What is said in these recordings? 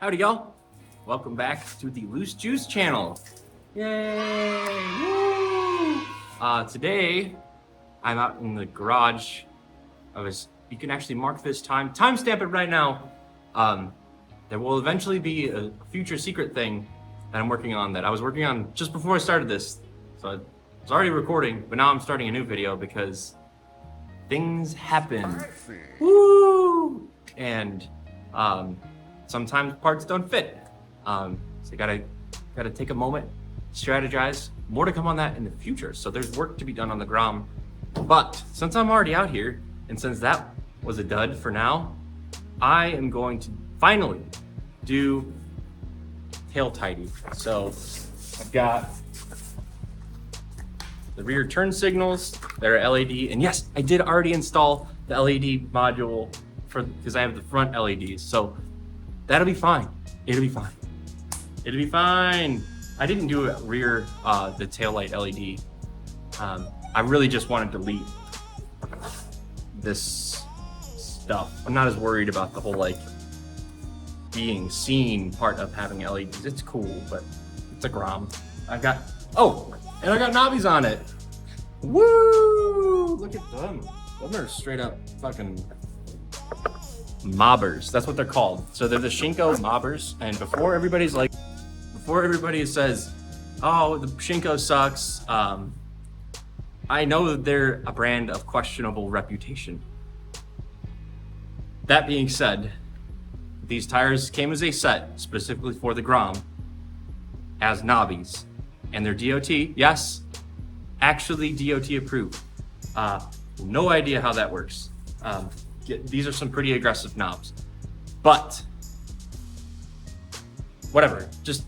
Howdy y'all, welcome back to the Loose Juice channel. Yay! Woo! Today I'm out in the garage. You can actually mark this timestamp it right now. There will eventually be a future secret thing that I'm working on that I was working on just before I started this. So it's already recording, but now I'm starting a new video because things happen. Woo! And sometimes parts don't fit. So you gotta take a moment, strategize. More to come on that in the future. So there's work to be done on the Grom. But since I'm already out here, and since that was a dud for now, I am going to finally do tail tidy. So I've got the rear turn signals that are LED, and yes, I did already install the LED module because I have the front LEDs. So that'll be fine. It'll be fine. It'll be fine. I didn't do a rear the taillight LED. I really just wanted to delete this stuff. I'm not as worried about the whole like being seen part of having LEDs. It's cool, but it's a Grom. And I got knobbies on it. Woo! Look at them. Them are straight up fucking mobbers. That's what they're called. So they're the Shinko mobbers. And before everybody says, oh, the Shinko sucks, I know that they're a brand of questionable reputation. That being said, these tires came as a set specifically for the Grom as knobbies, and they're DOT, yes, actually DOT approved. No idea how that works. These are some pretty aggressive knobs, but whatever. Just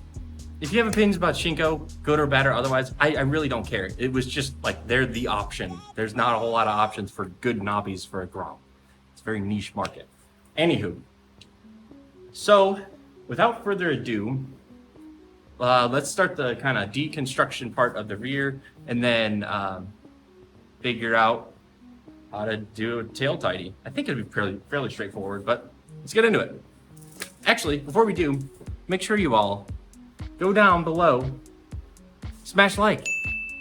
if you have opinions about Shinko, good or bad or otherwise, I really don't care. It was just like they're the option. There's not a whole lot of options for good knobbies for a Grom. It's a very niche market. Anywho, so without further ado, let's start the kind of deconstruction part of the rear, and then figure out how to do a tail tidy. I think it'd be fairly straightforward, but let's get into it. Actually, before we do, make sure you all go down below, smash like,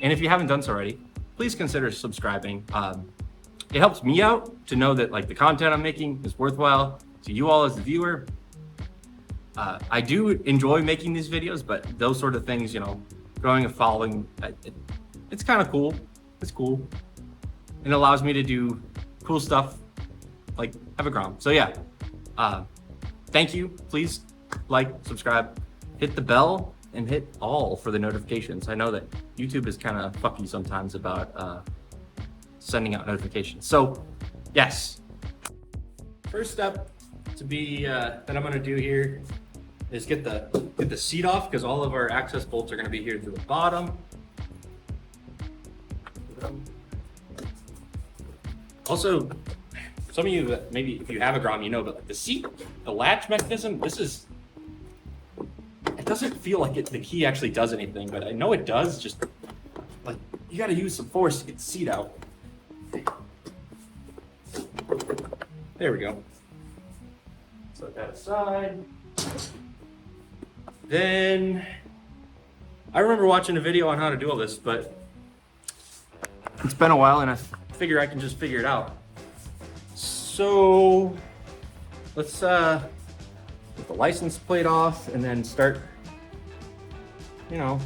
and if you haven't done so already, please consider subscribing. It helps me out to know that like the content I'm making is worthwhile to you all as the viewer. I do enjoy making these videos, but those sort of things, you know, growing a following, it's kind of cool. It's cool. It allows me to do cool stuff like have a Grom. So yeah, thank you. Please like, subscribe, hit the bell, and hit all for the notifications. I know that YouTube is kind of fucky sometimes about sending out notifications. So yes, first step to be that I'm gonna do here is get the seat off, because all of our access bolts are gonna be here to the bottom. Also, some of you, maybe if you have a Grom, you know, but like the seat, the latch mechanism, it doesn't feel like the key actually does anything, but I know it does. Just like, you gotta use some force to get the seat out. There we go. Set that aside. Then, I remember watching a video on how to do all this, but it's been a while and I figure I can just figure it out. So let's get the license plate off and then start, you know,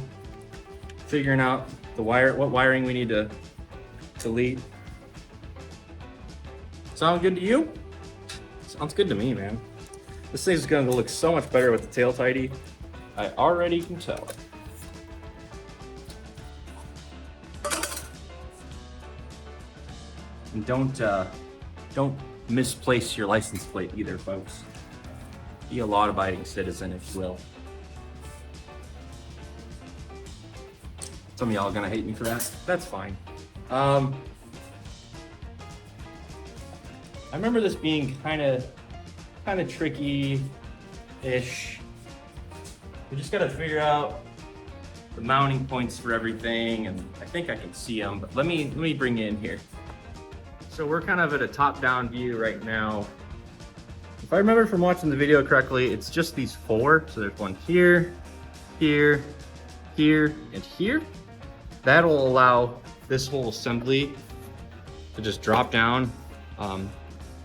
figuring out what wiring we need to delete. Sound good to you? Sounds good to me, man. This thing's gonna look so much better with the tail tidy. I already can tell. And don't misplace your license plate either, folks. Be a law-abiding citizen, if you will. Some of y'all are gonna hate me for that. That's fine. I remember this being kind of tricky-ish. We just gotta figure out the mounting points for everything, and I think I can see them. But let me bring you in here. So we're kind of at a top-down view right now. If I remember from watching the video correctly, it's just these 4. So there's one here, here, here, and here. That'll allow this whole assembly to just drop down,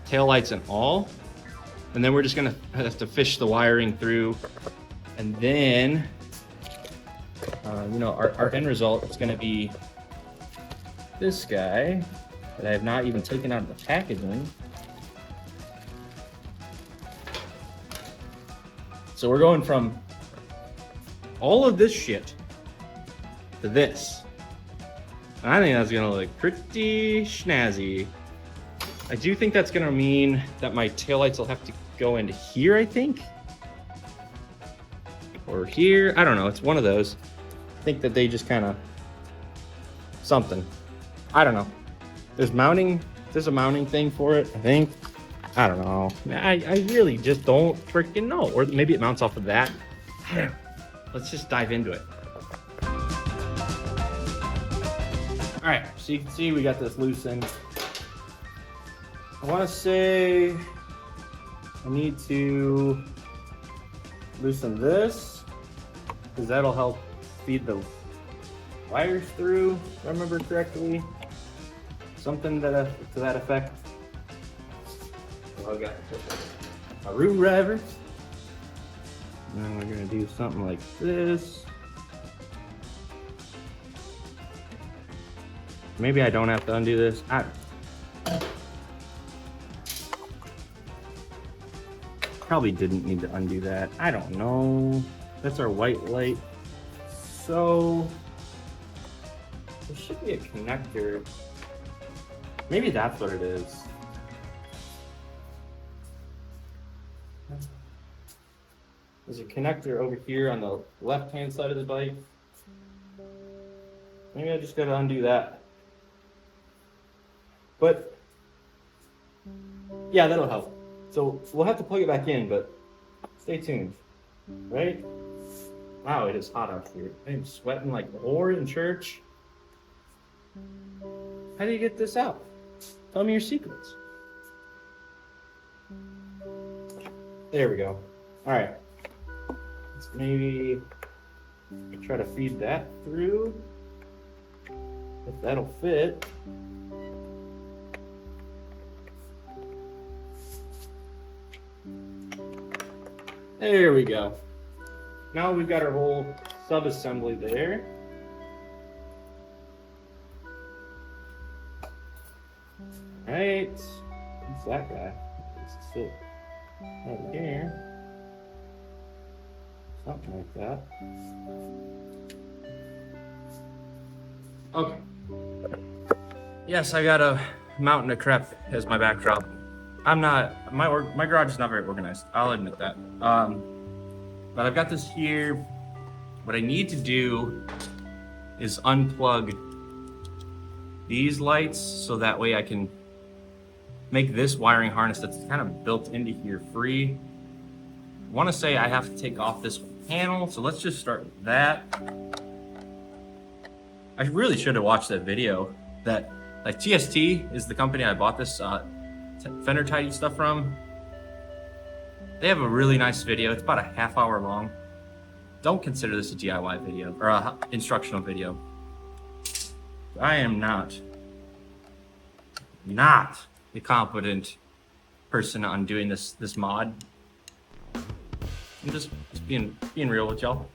tail lights and all. And then we're just gonna have to fish the wiring through. And then, you know, our end result is gonna be this guy that I have not even taken out of the packaging. So we're going from all of this shit to this. And I think that's gonna look pretty snazzy. I do think that's gonna mean that my taillights will have to go into here, I think. Or here, I don't know, it's one of those. I think that they just kind of, something. I don't know. There's a mounting thing for it, I think. I don't know. I really just don't freaking know. Or maybe it mounts off of that. Let's just dive into it. All right, so you can see we got this loosened. I want to say I need to loosen this because that'll help feed the wires through, if I remember correctly. Something to that effect. So I got a root driver. And then we're gonna do something like this. Maybe I don't have to undo this. Probably didn't need to undo that. I don't know. That's our white light. So there should be a connector. Maybe that's what it is. There's a connector over here on the left-hand side of the bike. Maybe I just gotta undo that. But yeah, that'll help. So we'll have to plug it back in, but stay tuned, right? Wow, it is hot out here. I'm sweating like a whore in church. How do you get this out? Tell me your secrets. There we go. All right. Let's maybe try to feed that through. If that'll fit. There we go. Now we've got our whole sub-assembly there. Right. What's that guy? Let's sit right here. Something like that. Okay. Yes, I got a mountain of crap as my backdrop. My garage is not very organized. I'll admit that. But I've got this here. What I need to do is unplug these lights so that way I can make this wiring harness that's kind of built into here free. I want to say I have to take off this panel, so let's just start with that. I really should have watched that video. That like TST is the company I bought this Fender tidy stuff from. They have a really nice video. It's about a half hour long. Don't consider this a DIY video or a instructional video. I am not a competent person on doing this mod. I'm just being real with y'all.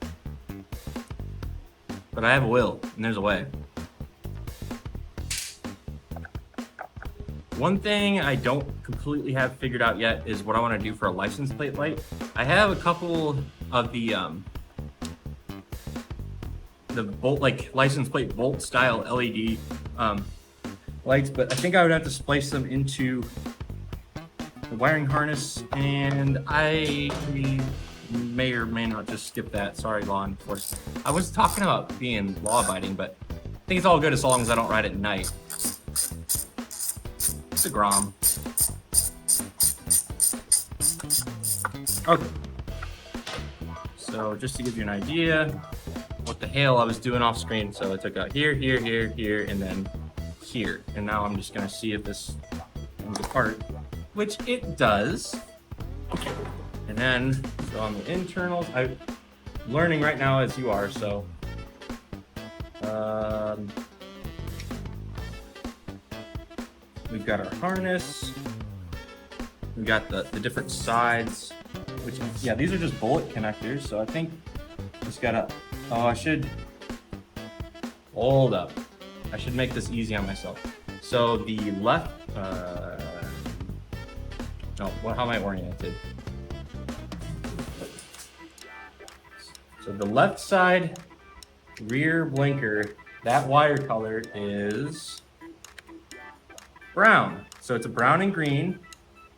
But I have a will, and there's a way. One thing I don't completely have figured out yet is what I want to do for a license plate light. I have a couple of the bolt, like license plate bolt style LED lights, but I think I would have to splice them into the wiring harness, and I may or may not just skip that. Sorry, law enforcement. I was talking about being law-abiding, but I think it's all good as long as I don't ride at night. It's a Grom. Okay. So just to give you an idea what the hell I was doing off screen. So I took out here, here, here, here, and then here. And now I'm just gonna see if this comes apart, which it does. And then, so on the internals, I'm learning right now as you are, so. We've got our harness. We've got the different sides, which, yeah, these are just bullet connectors, so I think just gotta, oh, I should, hold up. I should make this easy on myself. So the left, no, how am I oriented? So the left side rear blinker, that wire color is brown. So it's a brown and green.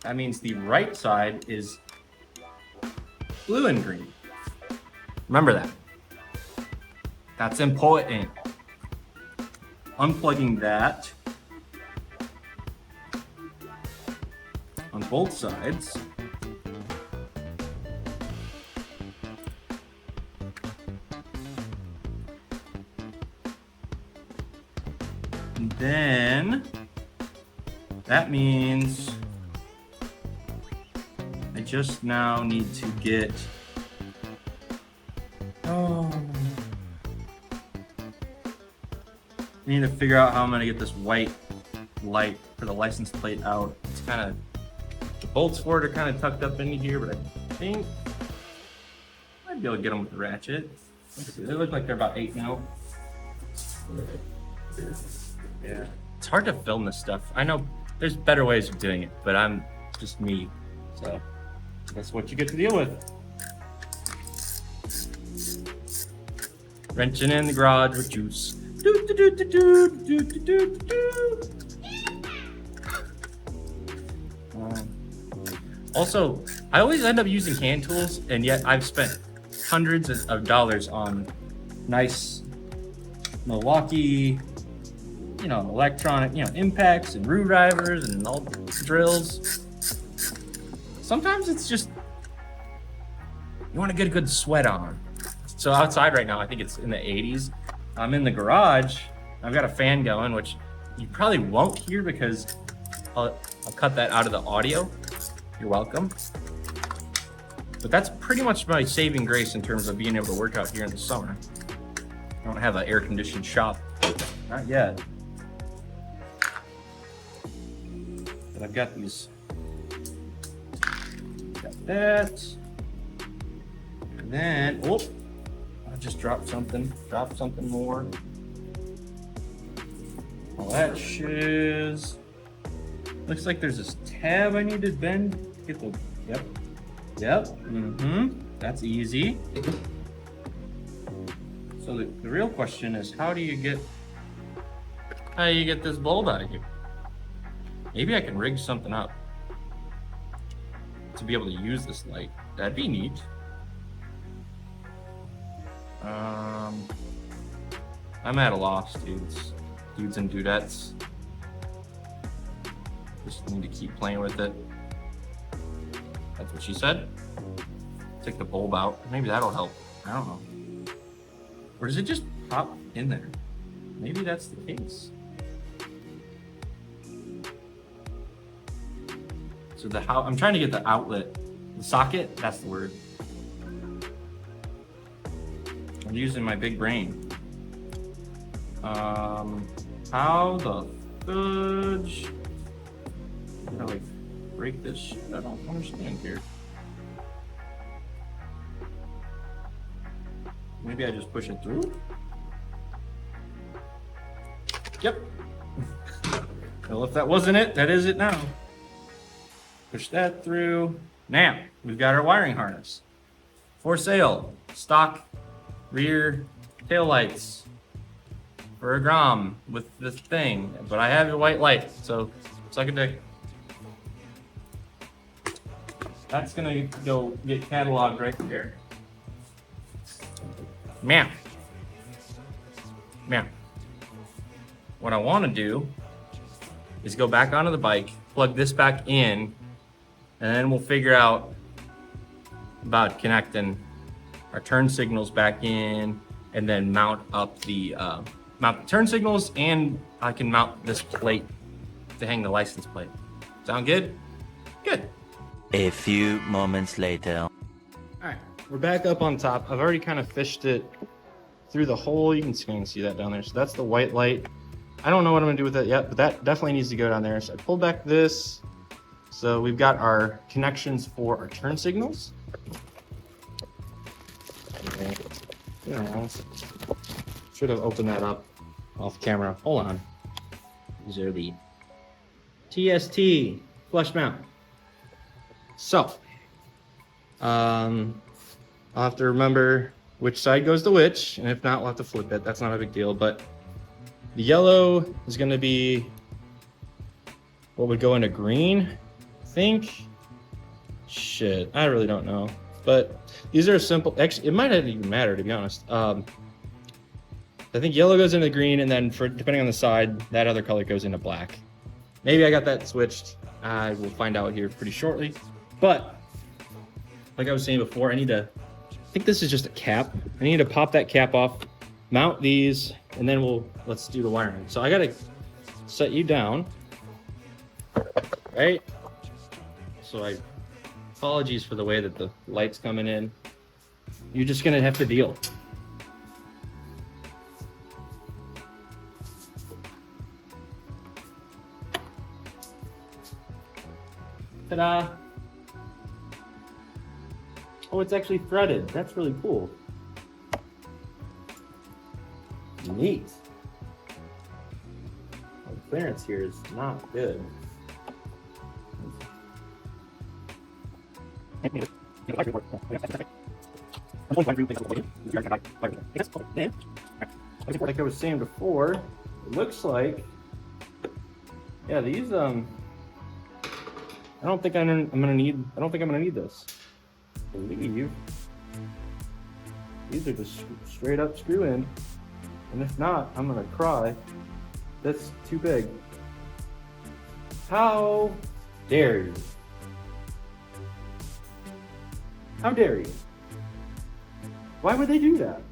That means the right side is blue and green. Remember that. That's important. Unplugging that on both sides. And then that means I just now need to get, I need to figure out how I'm gonna get this white light for the license plate out. It's kind of, the bolts for it are kind of tucked up into here, but I think I might be able to get them with the ratchet. Let's see, they look like they're about 8 now. Yeah, it's hard to film this stuff. I know there's better ways of doing it, but I'm just me, so that's what you get to deal with. Wrenching in the garage with juice. Also, I always end up using hand tools, and yet I've spent hundreds of dollars on nice Milwaukee, electronic, impacts and root drivers and all drills. Sometimes it's just, you want to get a good sweat on. So outside right now, I think it's in the 80s. I'm in the garage. I've got a fan going, which you probably won't hear because I'll cut that out of the audio. You're welcome. But that's pretty much my saving grace in terms of being able to work out here in the summer. I don't have an air-conditioned shop. Not yet. But I've got these. Got that. And then, oh, I just dropped something. Dropped something more. All that shiz. Looks like there's this tab I need to bend. Get the, yep. That's easy. So the real question is, how do you get this bulb out of here? Maybe I can rig something up to be able to use this light. That'd be neat. I'm at a loss, dudes and dudettes. Just need to keep playing with it. That's what she said. Take the bulb out. Maybe that'll help. I don't know. Or does it just pop in there? Maybe that's the case. So I'm trying to get the outlet, the socket, that's the word. I'm using my big brain. How the fudge? How do I break this shit? I don't understand here. Maybe I just push it through? Yep. Well, if that wasn't it, that is it now. Push that through. Now, we've got our wiring harness. For sale, stock rear taillights for a Grom with this thing. But I have a white light, so suck a dick. That's gonna go get cataloged right there. Man. What I want to do is go back onto the bike, plug this back in, and then we'll figure out about connecting our turn signals back in, and then mount the turn signals, and I can mount this plate to hang the license plate. Sound good? Good. A few moments later. we're back up on top. I've already kind of fished it through the hole. You can see that down there. So that's the white light. I don't know what I'm gonna do with it yet, but that definitely needs to go down there. So I pulled back this. So we've got our connections for our turn signals. Should have opened that up off camera. Hold on. These are the TST flush mount. So, I'll have to remember which side goes to which, and if not, we'll have to flip it. That's not a big deal, but the yellow is going to be what would go into green, I think. Shit, I really don't know. But these are simple. Actually, it might not even matter, to be honest. I think yellow goes into green, and then depending on the side, that other color goes into black. Maybe I got that switched. I will find out here pretty shortly. But like I was saying before, I think this is just a cap. I need to pop that cap off, mount these, and then let's do the wiring. So I gotta set you down, right? So apologies for the way that the light's coming in. You're just gonna have to deal. Ta-da! Oh, it's actually threaded. That's really cool. Neat. The clearance here is not good. Like I was saying before, it looks like, yeah, these I don't think I'm gonna need this. I believe these are just straight up screw in, and if not, I'm gonna cry. That's too big. How dare you? How dare you? Why would they do that?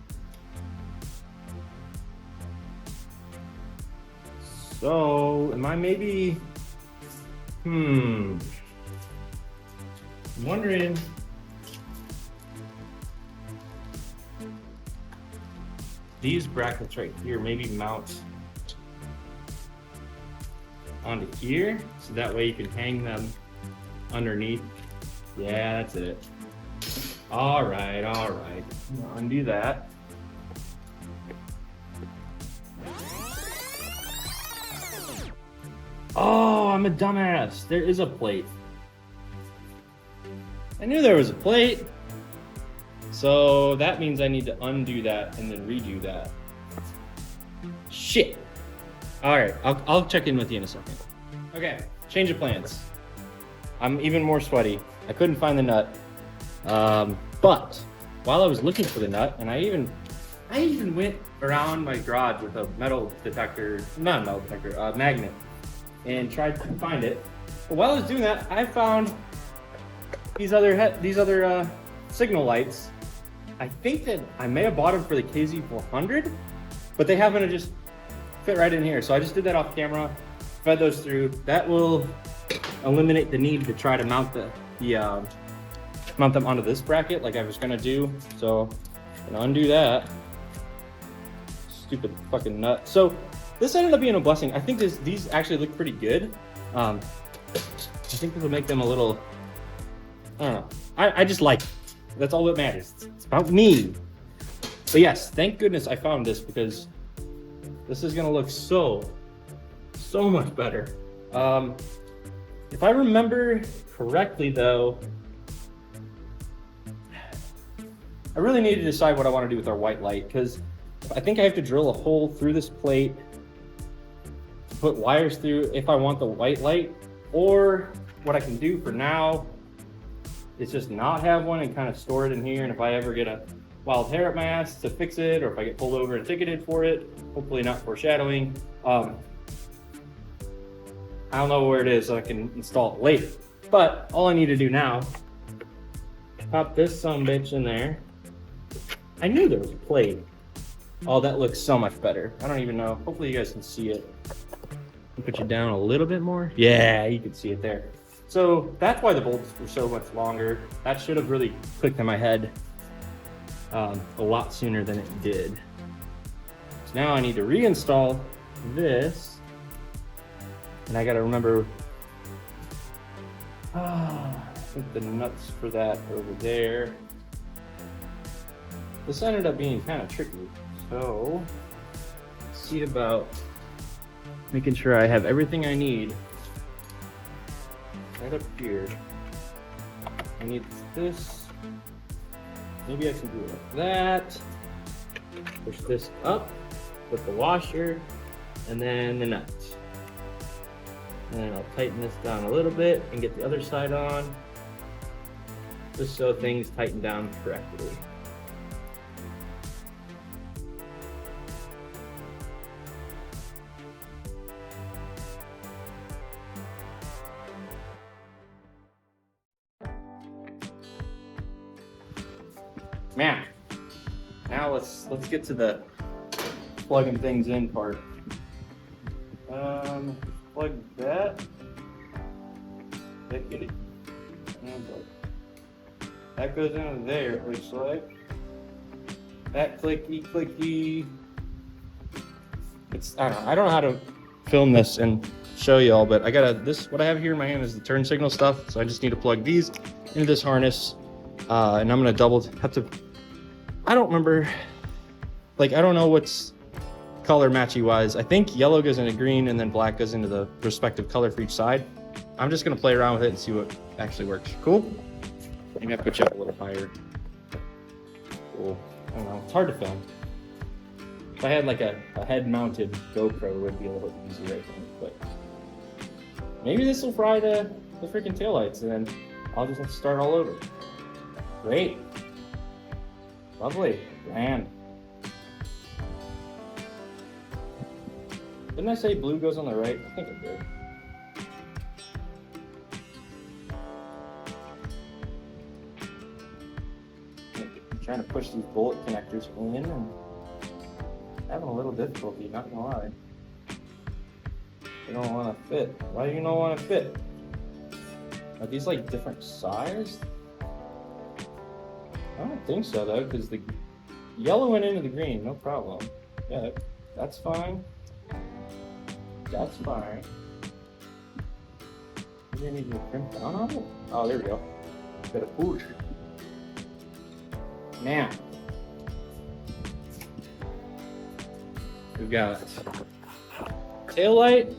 So, am I maybe, I'm wondering, these brackets right here maybe mount onto here, so that way you can hang them underneath. Yeah, that's it. All right. Undo that. Oh, I'm a dumbass. There is a plate. I knew there was a plate. So that means I need to undo that and then redo that. Shit. All right, I'll check in with you in a second. Okay, change of plans. I'm even more sweaty. I couldn't find the nut. But while I was looking for the nut, and I even went around my garage with a magnet, and tried to find it. But while I was doing that, I found these other signal lights. I think that I may have bought them for the KZ400, but they happen to just fit right in here. So I just did that off camera, fed those through. That will eliminate the need to try to mount mount them onto this bracket like I was gonna do. So I'm gonna undo that. Stupid fucking nut. So this ended up being a blessing. I think these actually look pretty good. I think this will make them a little, I don't know. I just like it. That's all that matters. It's about me. But yes, thank goodness I found this, because this is gonna look so much better. If I remember correctly though, I really need to decide what I want to do with our white light, because I think I have to drill a hole through this plate, put wires through if I want the white light, or what I can do for now is just not have one and kind of store it in here. And if I ever get a wild hair up my ass to fix it, or if I get pulled over and ticketed for it, hopefully not foreshadowing, I don't know where it is, so I can install it later. But all I need to do now, pop this sumbitch in there. I knew there was a plate. Oh, that looks so much better. I don't even know. Hopefully you guys can see it. Put you down a little bit more. Yeah, you can see it there. So that's why the bolts were so much longer. That should have really clicked in my head. a lot sooner than it did. So now I need to reinstall this, and I got to remember I think the nuts for that are over there. This ended up being kind of tricky, so let's see about making sure I have everything I need right up here. I need this. Maybe I can do it like that. Push this up, put the washer, and then the nuts. And then I'll tighten this down a little bit and get the other side on, just so things tighten down correctly. Man, now let's get to the plugging things in part. Plug that. Get it. That goes into there, it looks like. That clicky. I don't know how to film this and show y'all, but what I have here in my hand is the turn signal stuff, so I just need to plug these into this harness, and I'm gonna I don't remember, I don't know what's color matchy wise. I think yellow goes into green and then black goes into the respective color for each side. I'm just gonna play around with it and see what actually works. Cool? Maybe I put you up a little higher. Cool. I don't know, it's hard to film. If I had like a head-mounted GoPro, it would be a little easier, I think, but maybe this will fry the freaking taillights and then I'll just have to start all over. Great. Lovely. Man. Didn't I say blue goes on the right? I think it did. I'm trying to push these bullet connectors in and having a little difficulty, not gonna lie. They don't want to fit. Why do you not want to fit? Are these like different size? I don't think so though, because the yellow went into the green, no problem. Yeah, that's fine. That's fine. Maybe I need to crimp down on it? Oh, there we go. Bit of push. Now, we've got tail light.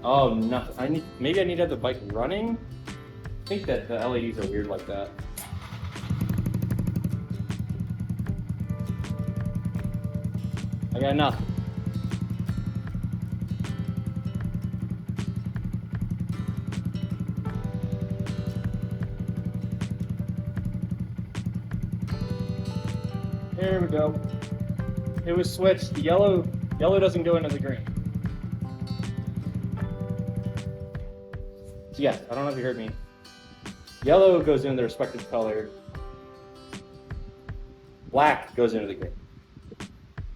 Oh, nothing. Maybe I need to have the bike running. I think that the LEDs are weird like that. I got nothing. There we go. It was switched. The yellow doesn't go into the green. So yes, I don't know if you heard me. Yellow goes into the respective color. Black goes into the green.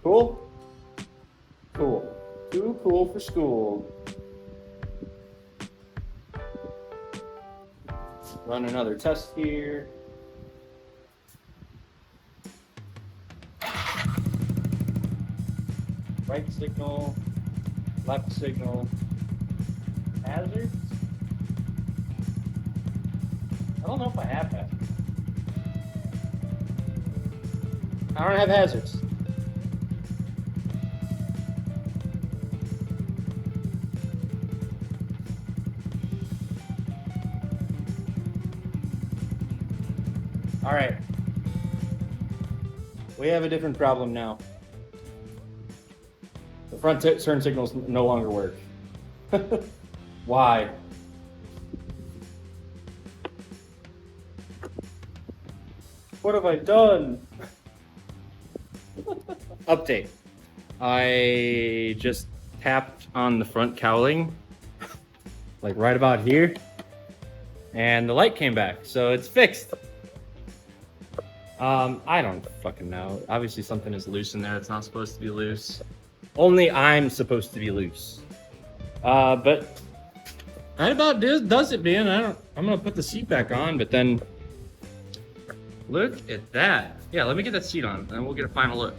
Cool? Cool. Too cool for school. Run another test here. Right signal, left signal, hazards? I don't know if I have hazards. I don't have hazards. All right. We have a different problem now. The front turn signals no longer work. Why? What have I done? Update. I just tapped on the front cowling, like right about here, and the light came back, so it's fixed. I don't fucking know. Obviously something is loose in there. It's not supposed to be loose. Only I'm supposed to be loose. But that about does it, man. I'm gonna put the seat back on, but then Look at that. Yeah, let me get that seat on and we'll get a final look.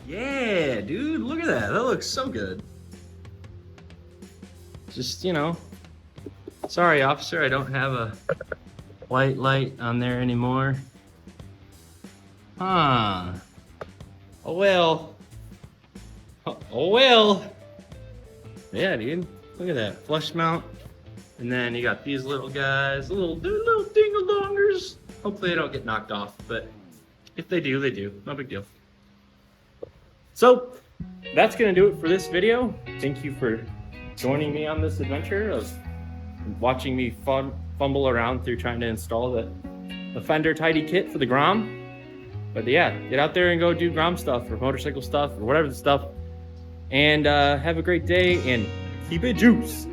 Yeah, dude, look at that. That looks so good. Just, you know, sorry, officer, I don't have a white light on there anymore. Huh. Oh well. Oh well. Yeah, dude. Look at that. Flush mount. And then you got these little guys, little ding-a-dongers. Hopefully they don't get knocked off, but if they do, they do. No big deal. So that's gonna do it for this video. Thank you for joining me on this adventure of watching me fumble around through trying to install the Fender Tidy kit for the Grom. But yeah, get out there and go do Grom stuff or motorcycle stuff or whatever the stuff. And have a great day and keep it juice.